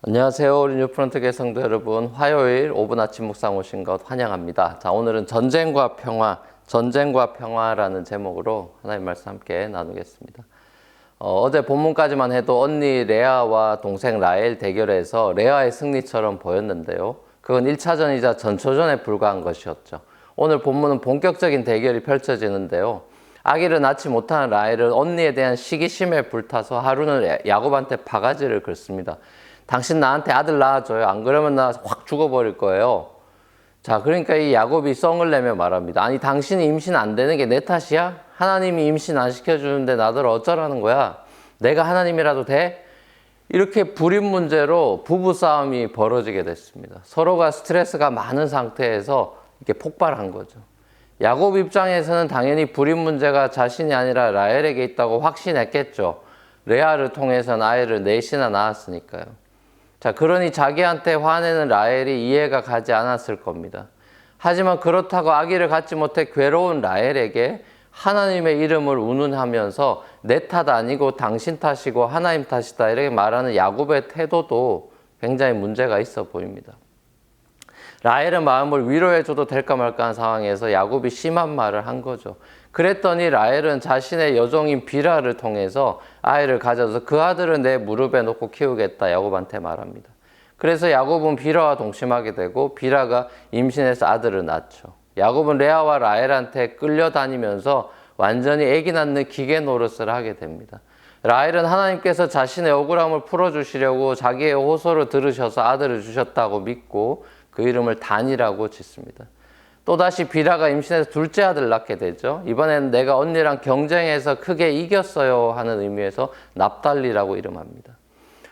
안녕하세요. 우리 뉴프런트 성도 여러분. 화요일 5분 아침 묵상 오신 것 환영합니다. 자, 오늘은 전쟁과 평화라는 제목으로 하나님 말씀 함께 나누겠습니다. 어제 본문까지만 해도 언니 레아와 동생 라헬 대결에서 레아의 승리처럼 보였는데요. 그건 1차전이자 전초전에 불과한 것이었죠. 오늘 본문은 본격적인 대결이 펼쳐지는데요. 아기를 낳지 못하는 라헬은 언니에 대한 시기심에 불타서 하루는 야곱한테 바가지를 긁습니다. 당신 나한테 아들 낳아줘요. 안 그러면 나 확 죽어버릴 거예요. 자, 그러니까 이 야곱이 썽을 내며 말합니다. 아니, 당신이 임신 안 되는 게 내 탓이야? 하나님이 임신 안 시켜주는데 나들 어쩌라는 거야? 내가 하나님이라도 돼? 이렇게 불임 문제로 부부싸움이 벌어지게 됐습니다. 서로가 스트레스가 많은 상태에서 이렇게 폭발한 거죠. 야곱 입장에서는 당연히 불임 문제가 자신이 아니라 라헬에게 있다고 확신했겠죠. 레아를 통해서는 아이를 넷이나 낳았으니까요. 자, 그러니 자기한테 화내는 라헬이 이해가 가지 않았을 겁니다. 하지만 그렇다고 아기를 갖지 못해 괴로운 라헬에게 하나님의 이름을 운운하면서 내 탓 아니고 당신 탓이고 하나님 탓이다 이렇게 말하는 야곱의 태도도 굉장히 문제가 있어 보입니다. 라헬의 마음을 위로해줘도 될까 말까 한 상황에서 야곱이 심한 말을 한 거죠. 그랬더니 라헬은 자신의 여종인 비라를 통해서 아이를 가져서 그 아들을 내 무릎에 놓고 키우겠다 야곱한테 말합니다. 그래서 야곱은 비라와 동침하게 되고 비라가 임신해서 아들을 낳죠. 야곱은 레아와 라헬한테 끌려다니면서 완전히 아기 낳는 기계 노릇을 하게 됩니다. 라헬은 하나님께서 자신의 억울함을 풀어주시려고 자기의 호소를 들으셔서 아들을 주셨다고 믿고 그 이름을 단이라고 짓습니다. 또다시 비라가 임신해서 둘째 아들을 낳게 되죠. 이번에는 내가 언니랑 경쟁해서 크게 이겼어요 하는 의미에서 납달리라고 이름합니다.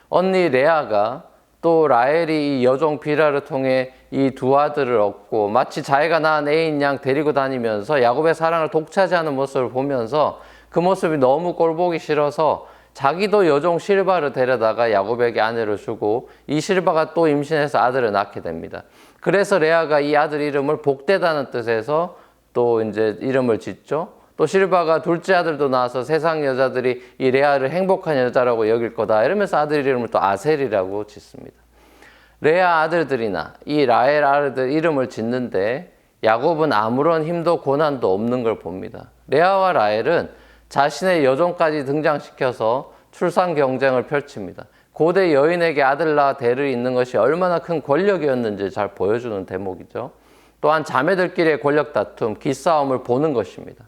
언니 레아가 또 라헬이 이 여종 비라를 통해 이 두 아들을 얻고 마치 자기가 낳은 애인 양 데리고 다니면서 야곱의 사랑을 독차지하는 모습을 보면서 그 모습이 너무 꼴보기 싫어서 자기도 여종 실바를 데려다가 야곱에게 아내를 주고 이 실바가 또 임신해서 아들을 낳게 됩니다. 그래서 레아가 이 아들 이름을 복되다는 뜻에서 또 이제 이름을 짓죠. 또 실바가 둘째 아들도 낳아서 세상 여자들이 이 레아를 행복한 여자라고 여길 거다 이러면서 아들 이름을 또 아셀이라고 짓습니다. 레아 아들들이나 이 라헬 아들들 이름을 짓는데 야곱은 아무런 힘도 고난도 없는 걸 봅니다. 레아와 라헬은 자신의 여종까지 등장시켜서 출산 경쟁을 펼칩니다. 고대 여인에게 아들 낳아 대를 잇는 것이 얼마나 큰 권력이었는지 잘 보여주는 대목이죠. 또한 자매들끼리의 권력 다툼, 기싸움을 보는 것입니다.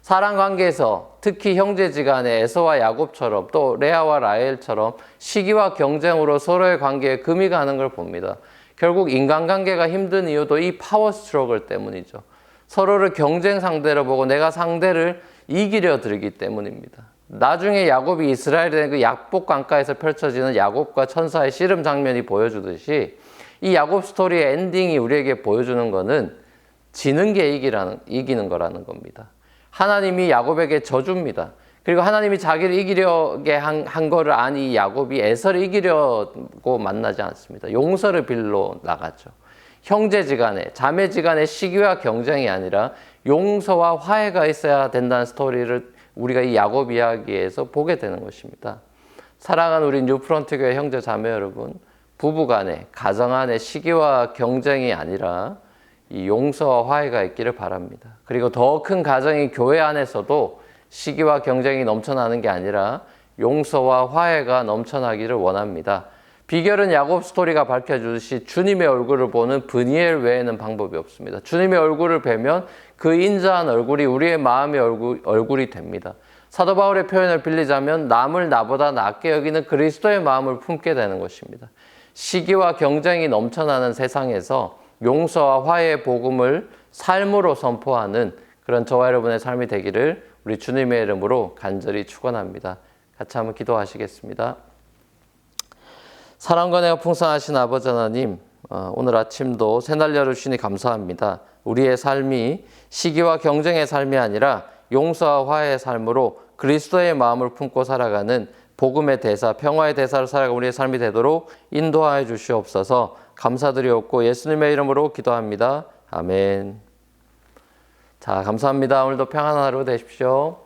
사랑관계에서 특히 형제지간의 에서와 야곱처럼 또 레아와 라헬처럼 시기와 경쟁으로 서로의 관계에 금이 가는 걸 봅니다. 결국 인간관계가 힘든 이유도 이 파워 스트러글 때문이죠. 서로를 경쟁 상대로 보고 내가 상대를 이기려 들기 때문입니다. 나중에 야곱이 이스라엘에 대한 그 약복 강가에서 펼쳐지는 야곱과 천사의 씨름 장면이 보여주듯이 이 야곱 스토리의 엔딩이 우리에게 보여주는 것은 지는 게 이기는 거라는 겁니다. 하나님이 야곱에게 져줍니다. 그리고 하나님이 자기를 이기려게 한 거를 아니 야곱이 에서를 이기려고 만나지 않습니다. 용서를 빌러 나가죠. 형제지간에 자매지간의 시기와 경쟁이 아니라 용서와 화해가 있어야 된다는 스토리를 우리가 이 야곱 이야기에서 보게 되는 것입니다. 사랑하는 우리 뉴프런트 교회 형제 자매 여러분, 부부간에 가정 안에 시기와 경쟁이 아니라 이 용서와 화해가 있기를 바랍니다. 그리고 더 큰 가정인 교회 안에서도 시기와 경쟁이 넘쳐나는 게 아니라 용서와 화해가 넘쳐나기를 원합니다. 비결은 야곱 스토리가 밝혀주듯이 주님의 얼굴을 보는 브니엘 외에는 방법이 없습니다. 주님의 얼굴을 뵈면 그 인자한 얼굴이 우리의 마음의 얼굴이 됩니다. 사도 바울의 표현을 빌리자면 남을 나보다 낫게 여기는 그리스도의 마음을 품게 되는 것입니다. 시기와 경쟁이 넘쳐나는 세상에서 용서와 화해의 복음을 삶으로 선포하는 그런 저와 여러분의 삶이 되기를 우리 주님의 이름으로 간절히 축원합니다. 같이 한번 기도하시겠습니다. 사랑과 은혜가 풍성하신 아버지 하나님, 오늘 아침도 새날려를 주시니 감사합니다. 우리의 삶이 시기와 경쟁의 삶이 아니라 용서와 화해의 삶으로 그리스도의 마음을 품고 살아가는 복음의 대사, 평화의 대사를 살아가는 우리의 삶이 되도록 인도하여 주시옵소서. 감사드리옵고 예수님의 이름으로 기도합니다. 아멘. 자, 감사합니다. 오늘도 평안한 하루 되십시오.